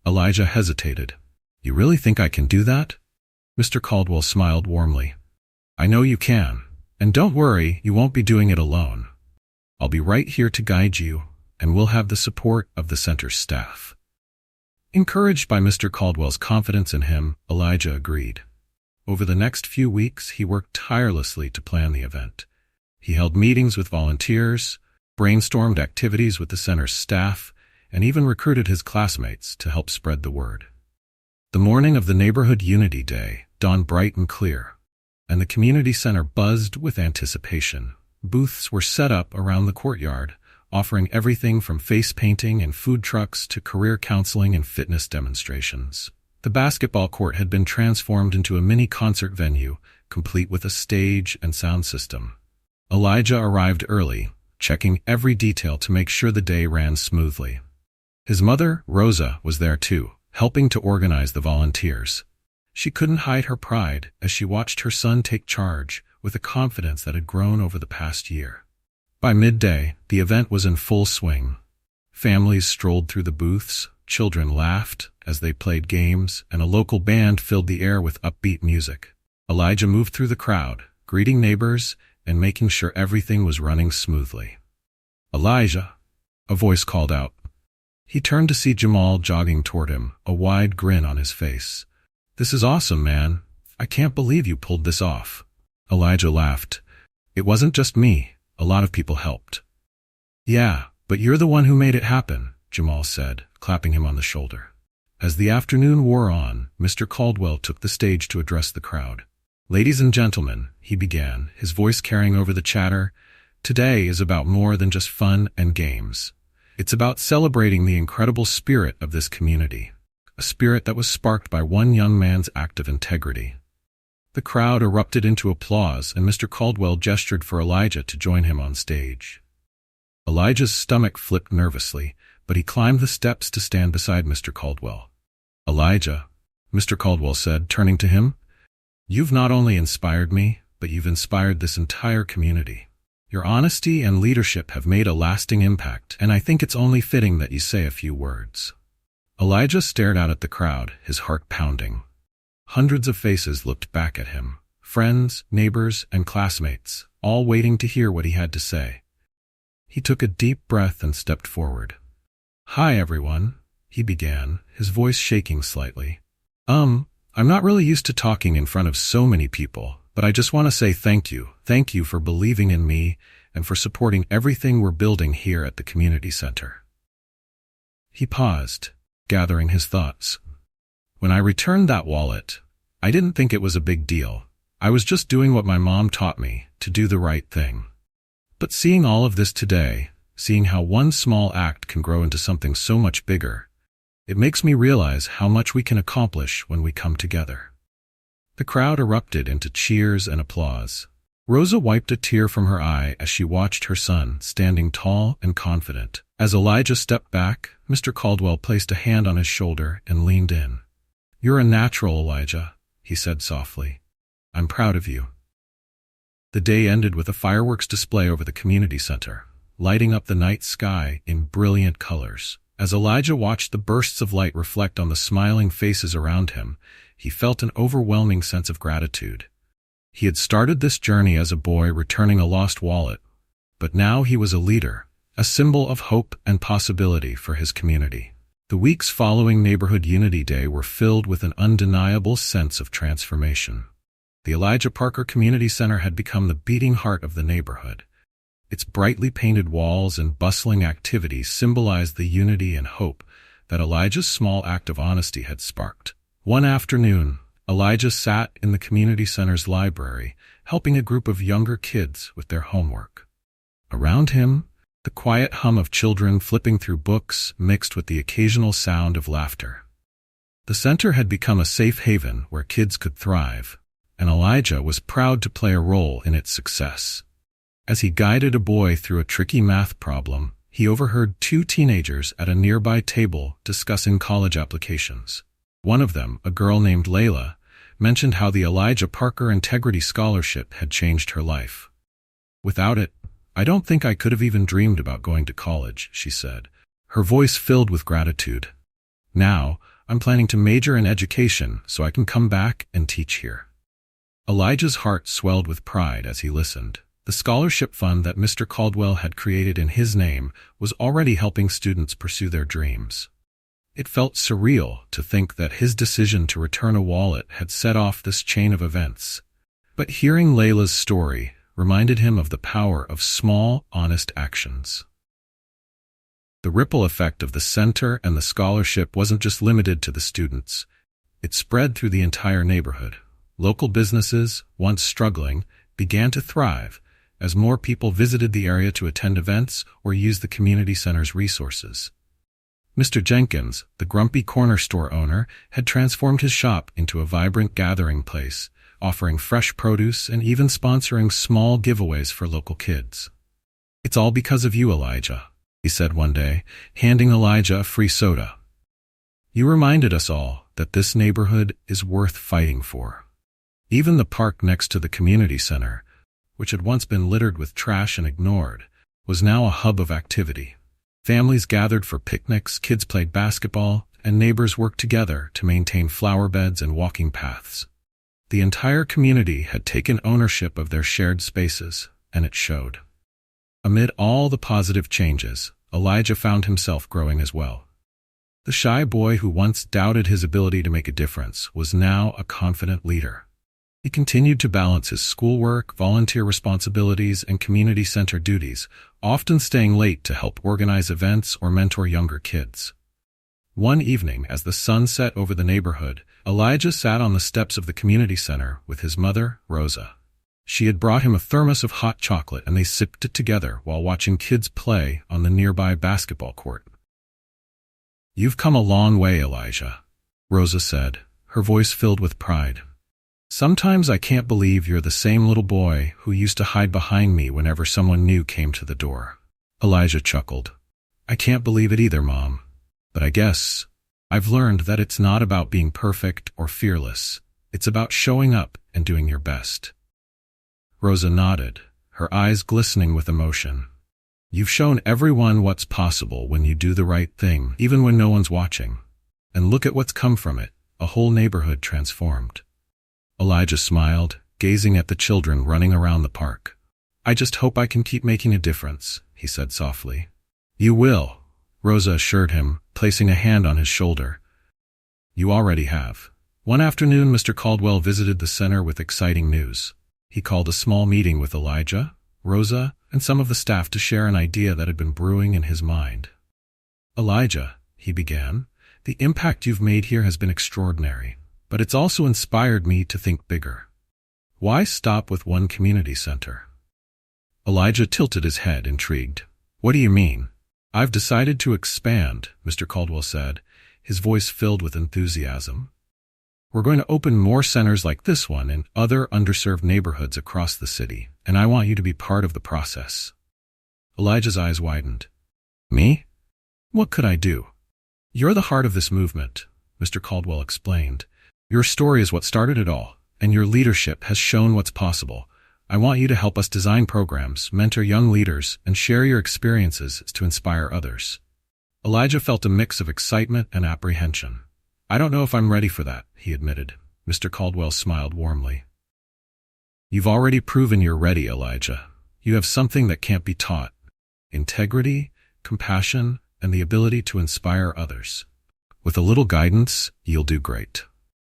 Elijah hesitated. "You really think I can do that?" Mr. Caldwell smiled warmly. "I know you can. And don't worry, you won't be doing it alone. I'll be right here to guide you, and we'll have the support of the center's staff." Encouraged by Mr. Caldwell's confidence in him, Elijah agreed. Over the next few weeks, he worked tirelessly to plan the event. He held meetings with volunteers, brainstormed activities with the center's staff, and even recruited his classmates to help spread the word. The morning of the Neighborhood Unity Day dawned bright and clear, and the community center buzzed with anticipation. Booths were set up around the courtyard, offering everything from face painting and food trucks to career counseling and fitness demonstrations. The basketball court had been transformed into a mini concert venue, complete with a stage and sound system. Elijah arrived early, checking every detail to make sure the day ran smoothly. His mother, Rosa, was there too, helping to organize the volunteers. She couldn't hide her pride as she watched her son take charge with a confidence that had grown over the past year. By midday, the event was in full swing. Families strolled through the booths, children laughed as they played games, and a local band filled the air with upbeat music. Elijah moved through the crowd, greeting neighbors and making sure everything was running smoothly. "Elijah," a voice called out. He turned to see Jamal jogging toward him, a wide grin on his face. "This is awesome, man. I can't believe you pulled this off." Elijah laughed. "It wasn't just me. A lot of people helped." "Yeah, but you're the one who made it happen," Jamal said, clapping him on the shoulder. As the afternoon wore on, Mr. Caldwell took the stage to address the crowd. "Ladies and gentlemen," he began, his voice carrying over the chatter, "today is about more than just fun and games. It's about celebrating the incredible spirit of this community, a spirit that was sparked by one young man's act of integrity." The crowd erupted into applause, and Mr. Caldwell gestured for Elijah to join him on stage. Elijah's stomach flipped nervously, but he climbed the steps to stand beside Mr. Caldwell. "Elijah," Mr. Caldwell said, turning to him, "you've not only inspired me, but you've inspired this entire community. Your honesty and leadership have made a lasting impact, and I think it's only fitting that you say a few words." Elijah stared out at the crowd, his heart pounding. Hundreds of faces looked back at him, friends, neighbors, and classmates, all waiting to hear what he had to say. He took a deep breath and stepped forward. "Hi, everyone," he began, his voice shaking slightly. I'm not really used to talking in front of so many people, but I just want to say thank you. Thank you for believing in me and for supporting everything we're building here at the community center." He paused, gathering his thoughts. "When I returned that wallet, I didn't think it was a big deal. I was just doing what my mom taught me, to do the right thing. But seeing all of this today, seeing how one small act can grow into something so much bigger, it makes me realize how much we can accomplish when we come together." The crowd erupted into cheers and applause. Rosa wiped a tear from her eye as she watched her son standing tall and confident. As Elijah stepped back, Mr. Caldwell placed a hand on his shoulder and leaned in. "You're a natural, Elijah," he said softly. "I'm proud of you." The day ended with a fireworks display over the community center, lighting up the night sky in brilliant colors. As Elijah watched the bursts of light reflect on the smiling faces around him, he felt an overwhelming sense of gratitude. He had started this journey as a boy returning a lost wallet, but now he was a leader, a symbol of hope and possibility for his community. The weeks following Neighborhood Unity Day were filled with an undeniable sense of transformation. The Elijah Parker Community Center had become the beating heart of the neighborhood. Its brightly painted walls and bustling activities symbolized the unity and hope that Elijah's small act of honesty had sparked. One afternoon, Elijah sat in the community center's library, helping a group of younger kids with their homework. Around him, the quiet hum of children flipping through books mixed with the occasional sound of laughter. The center had become a safe haven where kids could thrive, and Elijah was proud to play a role in its success. As he guided a boy through a tricky math problem, he overheard two teenagers at a nearby table discussing college applications. One of them, a girl named Layla, mentioned how the Elijah Parker Integrity Scholarship had changed her life. "Without it, I don't think I could have even dreamed about going to college," she said, her voice filled with gratitude. "Now, I'm planning to major in education so I can come back and teach here." Elijah's heart swelled with pride as he listened. The scholarship fund that Mr. Caldwell had created in his name was already helping students pursue their dreams. It felt surreal to think that his decision to return a wallet had set off this chain of events. But hearing Layla's story reminded him of the power of small, honest actions. The ripple effect of the center and the scholarship wasn't just limited to the students. It spread through the entire neighborhood. Local businesses, once struggling, began to thrive as more people visited the area to attend events or use the community center's resources. Mr. Jenkins, the grumpy corner store owner, had transformed his shop into a vibrant gathering place, offering fresh produce and even sponsoring small giveaways for local kids. "It's all because of you, Elijah," he said one day, handing Elijah a free soda. "You reminded us all that this neighborhood is worth fighting for." Even the park next to the community center, which had once been littered with trash and ignored, was now a hub of activity. Families gathered for picnics, kids played basketball, and neighbors worked together to maintain flower beds and walking paths. The entire community had taken ownership of their shared spaces, and it showed. Amid all the positive changes, Elijah found himself growing as well. The shy boy who once doubted his ability to make a difference was now a confident leader. He continued to balance his schoolwork, volunteer responsibilities, and community center duties, often staying late to help organize events or mentor younger kids. One evening, as the sun set over the neighborhood, Elijah sat on the steps of the community center with his mother, Rosa. She had brought him a thermos of hot chocolate, and they sipped it together while watching kids play on the nearby basketball court. "You've come a long way, Elijah," Rosa said, her voice filled with pride. "Sometimes I can't believe you're the same little boy who used to hide behind me whenever someone new came to the door." Elijah chuckled. "I can't believe it either, Mom. But I guess I've learned that it's not about being perfect or fearless. It's about showing up and doing your best." Rosa nodded, her eyes glistening with emotion. "You've shown everyone what's possible when you do the right thing, even when no one's watching. And look at what's come from it, a whole neighborhood transformed." Elijah smiled, gazing at the children running around the park. "I just hope I can keep making a difference," he said softly. "You will," Rosa assured him, placing a hand on his shoulder. "You already have." One afternoon, Mr. Caldwell visited the center with exciting news. He called a small meeting with Elijah, Rosa, and some of the staff to share an idea that had been brewing in his mind. "Elijah," he began, "the impact you've made here has been extraordinary. But it's also inspired me to think bigger. Why stop with one community center?" Elijah tilted his head, intrigued. "What do you mean?" "I've decided to expand," Mr. Caldwell said, his voice filled with enthusiasm. "We're going to open more centers like this one in other underserved neighborhoods across the city, and I want you to be part of the process." Elijah's eyes widened. "Me? What could I do?" "You're the heart of this movement," Mr. Caldwell explained. "Your story is what started it all, and your leadership has shown what's possible. I want you to help us design programs, mentor young leaders, and share your experiences to inspire others." Elijah felt a mix of excitement and apprehension. "I don't know if I'm ready for that," he admitted. Mr. Caldwell smiled warmly. "You've already proven you're ready, Elijah. You have something that can't be taught: integrity, compassion, and the ability to inspire others. With a little guidance, you'll do great."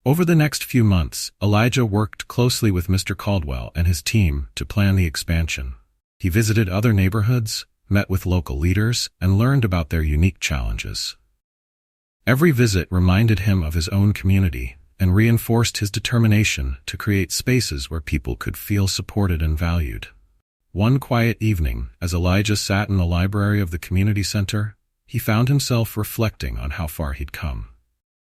Over the next few months, Elijah worked closely with Mr. Caldwell and his team to plan the expansion. He visited other neighborhoods, met with local leaders, and learned about their unique challenges. Every visit reminded him of his own community and reinforced his determination to create spaces where people could feel supported and valued. One quiet evening, as Elijah sat in the library of the community center, he found himself reflecting on how far he'd come.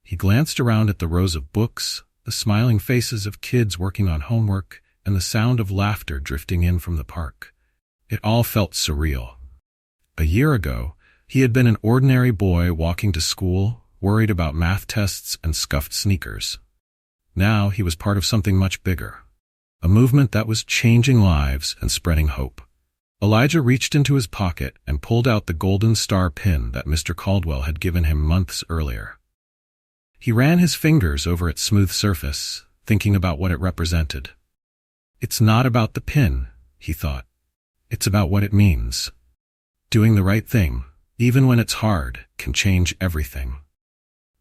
He glanced around at the rows of books, the smiling faces of kids working on homework, and the sound of laughter drifting in from the park. It all felt surreal. A year ago, he had been an ordinary boy walking to school, worried about math tests and scuffed sneakers. Now he was part of something much bigger, a movement that was changing lives and spreading hope. Elijah reached into his pocket and pulled out the golden star pin that Mr. Caldwell had given him months earlier. He ran his fingers over its smooth surface, thinking about what it represented. "It's not about the pin," he thought. "It's about what it means. Doing the right thing, even when it's hard, can change everything."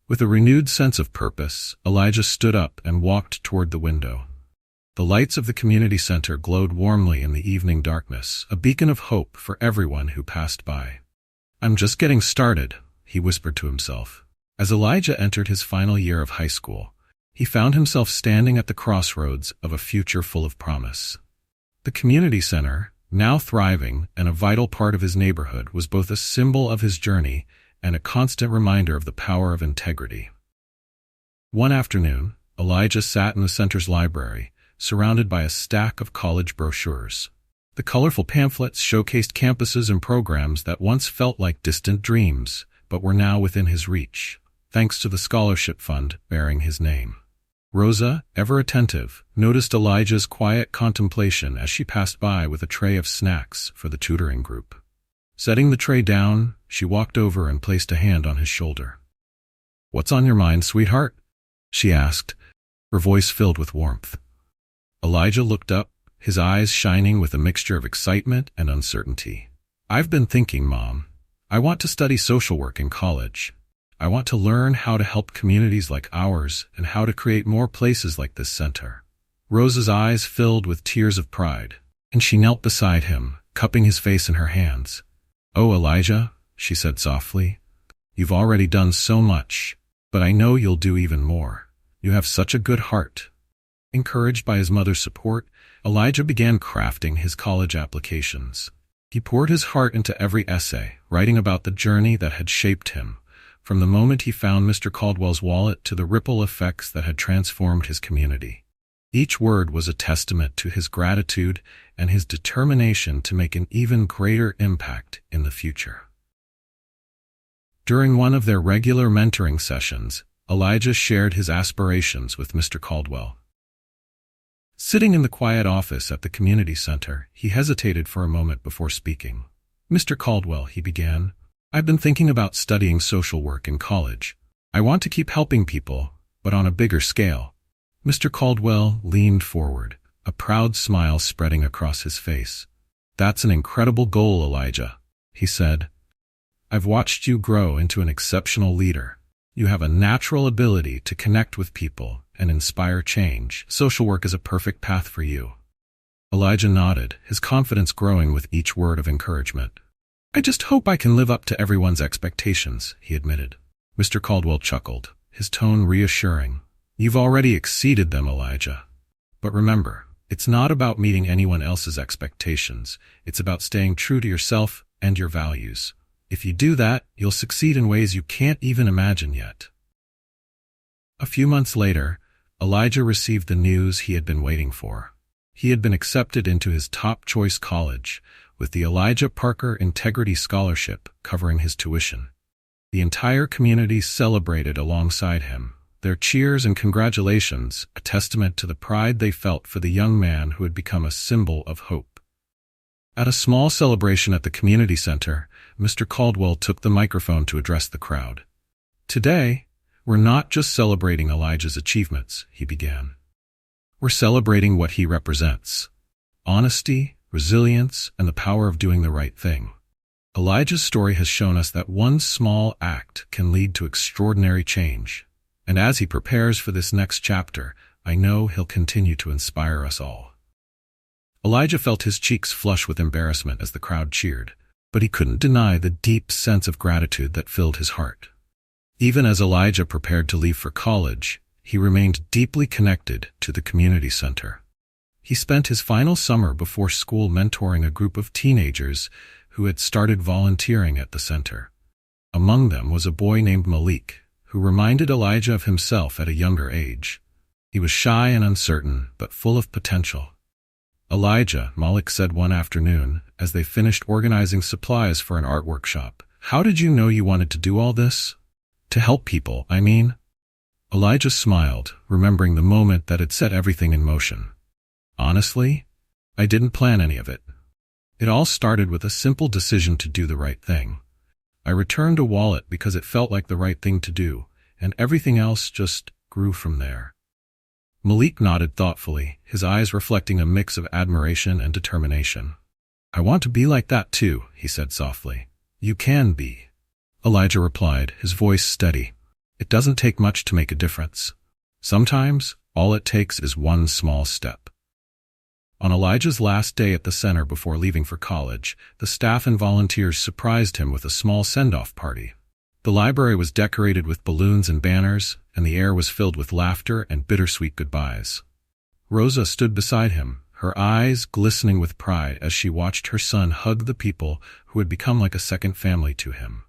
With a renewed sense of purpose, Elijah stood up and walked toward the window. The lights of the community center glowed warmly in the evening darkness, a beacon of hope for everyone who passed by. "I'm just getting started," he whispered to himself. As Elijah entered his final year of high school, He found himself standing at the crossroads of a future full of promise. The community center, now thriving and a vital part of his neighborhood, was both a symbol of his journey and a constant reminder of the power of integrity. One afternoon, Elijah sat in the center's library, surrounded by a stack of college brochures. The colorful pamphlets showcased campuses and programs that once felt like distant dreams, but were now within his reach, thanks to the scholarship fund bearing his name. Rosa, ever attentive, noticed Elijah's quiet contemplation as she passed by with a tray of snacks for the tutoring group. Setting the tray down, she walked over and placed a hand on his shoulder. "What's on your mind, sweetheart?" she asked, her voice filled with warmth. Elijah looked up, his eyes shining with a mixture of excitement and uncertainty. "I've been thinking, Mom. I want to study social work in college. I want to learn how to help communities like ours and how to create more places like this center." Rosa's eyes filled with tears of pride, and she knelt beside him, cupping his face in her hands. "Oh, Elijah," she said softly, "you've already done so much, but I know you'll do even more. You have such a good heart." Encouraged by his mother's support, Elijah began crafting his college applications. He poured his heart into every essay, writing about the journey that had shaped him, from the moment he found Mr. Caldwell's wallet to the ripple effects that had transformed his community. Each word was a testament to his gratitude and his determination to make an even greater impact in the future. During one of their regular mentoring sessions, Elijah shared his aspirations with Mr. Caldwell. Sitting in the quiet office at the community center, he hesitated for a moment before speaking. "Mr. Caldwell," he began, "I've been thinking about studying social work in college. I want to keep helping people, but on a bigger scale." Mr. Caldwell leaned forward, a proud smile spreading across his face. "That's an incredible goal, Elijah," he said. "I've watched you grow into an exceptional leader. You have a natural ability to connect with people and inspire change. Social work is a perfect path for you." Elijah nodded, his confidence growing with each word of encouragement. "I just hope I can live up to everyone's expectations," he admitted. Mr. Caldwell chuckled, his tone reassuring. "You've already exceeded them, Elijah. But remember, it's not about meeting anyone else's expectations. It's about staying true to yourself and your values. If you do that, you'll succeed in ways you can't even imagine yet." A few months later, Elijah received the news he had been waiting for. He had been accepted into his top choice college, with the Elijah Parker Integrity Scholarship covering his tuition. The entire community celebrated alongside him, their cheers and congratulations a testament to the pride they felt for the young man who had become a symbol of hope. At a small celebration at the community center, Mr. Caldwell took the microphone to address the crowd. "Today, we're not just celebrating Elijah's achievements," he began. "We're celebrating what he represents: honesty, resilience, and the power of doing the right thing. Elijah's story has shown us that one small act can lead to extraordinary change. And as he prepares for this next chapter, I know he'll continue to inspire us all." Elijah felt his cheeks flush with embarrassment as the crowd cheered, but he couldn't deny the deep sense of gratitude that filled his heart. Even as Elijah prepared to leave for college, he remained deeply connected to the community center. He spent his final summer before school mentoring a group of teenagers who had started volunteering at the center. Among them was a boy named Malik, who reminded Elijah of himself at a younger age. He was shy and uncertain, but full of potential. "Elijah," Malik said one afternoon, as they finished organizing supplies for an art workshop, "how did you know you wanted to do all this? To help people, I mean?" Elijah smiled, remembering the moment that had set everything in motion. "Honestly, I didn't plan any of it. It all started with a simple decision to do the right thing. I returned a wallet because it felt like the right thing to do, and everything else just grew from there." Malik nodded thoughtfully, his eyes reflecting a mix of admiration and determination. "I want to be like that too," he said softly. "You can be," Elijah replied, his voice steady. "It doesn't take much to make a difference. Sometimes, all it takes is one small step." On Elijah's last day at the center before leaving for college, the staff and volunteers surprised him with a small send-off party. The library was decorated with balloons and banners, and the air was filled with laughter and bittersweet goodbyes. Rosa stood beside him, her eyes glistening with pride as she watched her son hug the people who had become like a second family to him.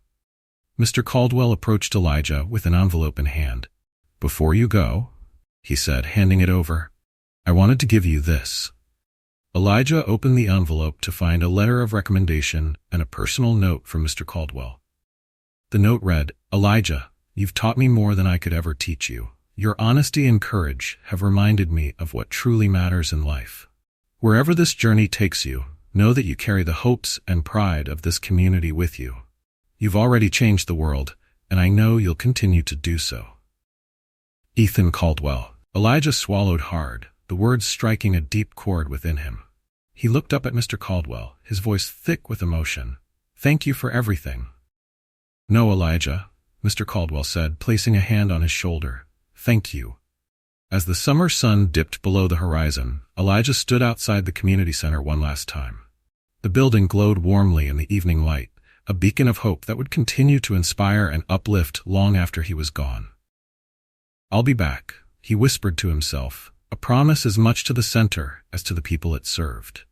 Mr. Caldwell approached Elijah with an envelope in hand. "Before you go," he said, handing it over, "I wanted to give you this." Elijah opened the envelope to find a letter of recommendation and a personal note from Mr. Caldwell. The note read, "Elijah, you've taught me more than I could ever teach you. Your honesty and courage have reminded me of what truly matters in life. Wherever this journey takes you, know that you carry the hopes and pride of this community with you. You've already changed the world, and I know you'll continue to do so. Ethan Caldwell." Elijah swallowed hard, the words striking a deep chord within him. He looked up at Mr. Caldwell, his voice thick with emotion. "Thank you for everything." "No, Elijah," Mr. Caldwell said, placing a hand on his shoulder. "Thank you." As the summer sun dipped below the horizon, Elijah stood outside the community center one last time. The building glowed warmly in the evening light, a beacon of hope that would continue to inspire and uplift long after he was gone. "I'll be back," he whispered to himself, a promise as much to the center as to the people it served.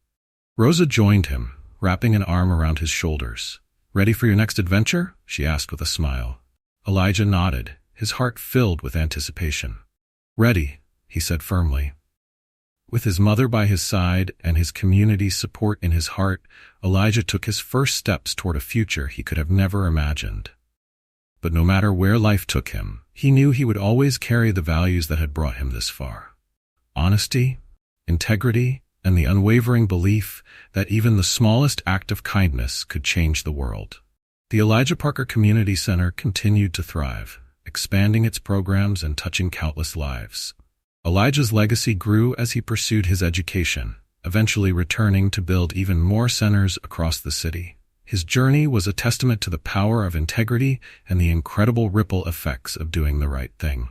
Rosa joined him, wrapping an arm around his shoulders. "Ready for your next adventure?" she asked with a smile. Elijah nodded, his heart filled with anticipation. "Ready," he said firmly. With his mother by his side and his community's support in his heart, Elijah took his first steps toward a future he could have never imagined. But no matter where life took him, he knew he would always carry the values that had brought him this far. Honesty, integrity, and the unwavering belief that even the smallest act of kindness could change the world. The Elijah Parker Community Center continued to thrive, expanding its programs and touching countless lives. Elijah's legacy grew as he pursued his education, eventually returning to build even more centers across the city. His journey was a testament to the power of integrity and the incredible ripple effects of doing the right thing.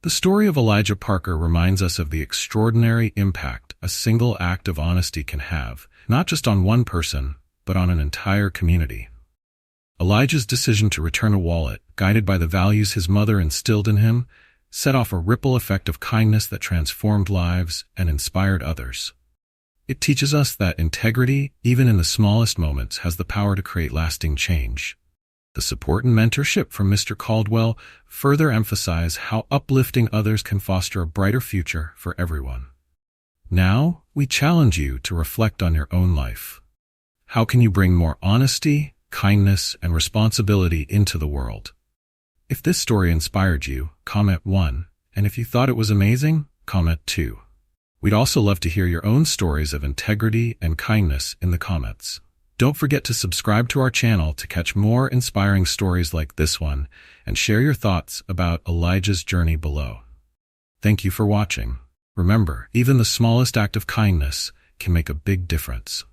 The story of Elijah Parker reminds us of the extraordinary impact a single act of honesty can have, not just on one person, but on an entire community. Elijah's decision to return a wallet, guided by the values his mother instilled in him, set off a ripple effect of kindness that transformed lives and inspired others. It teaches us that integrity, even in the smallest moments, has the power to create lasting change. The support and mentorship from Mr. Caldwell further emphasize how uplifting others can foster a brighter future for everyone. Now, we challenge you to reflect on your own life. How can you bring more honesty, kindness, and responsibility into the world? If this story inspired you, comment 1, and if you thought it was amazing, comment 2. We'd also love to hear your own stories of integrity and kindness in the comments. Don't forget to subscribe to our channel to catch more inspiring stories like this one, and share your thoughts about Elijah's journey below. Thank you for watching. Remember, even the smallest act of kindness can make a big difference.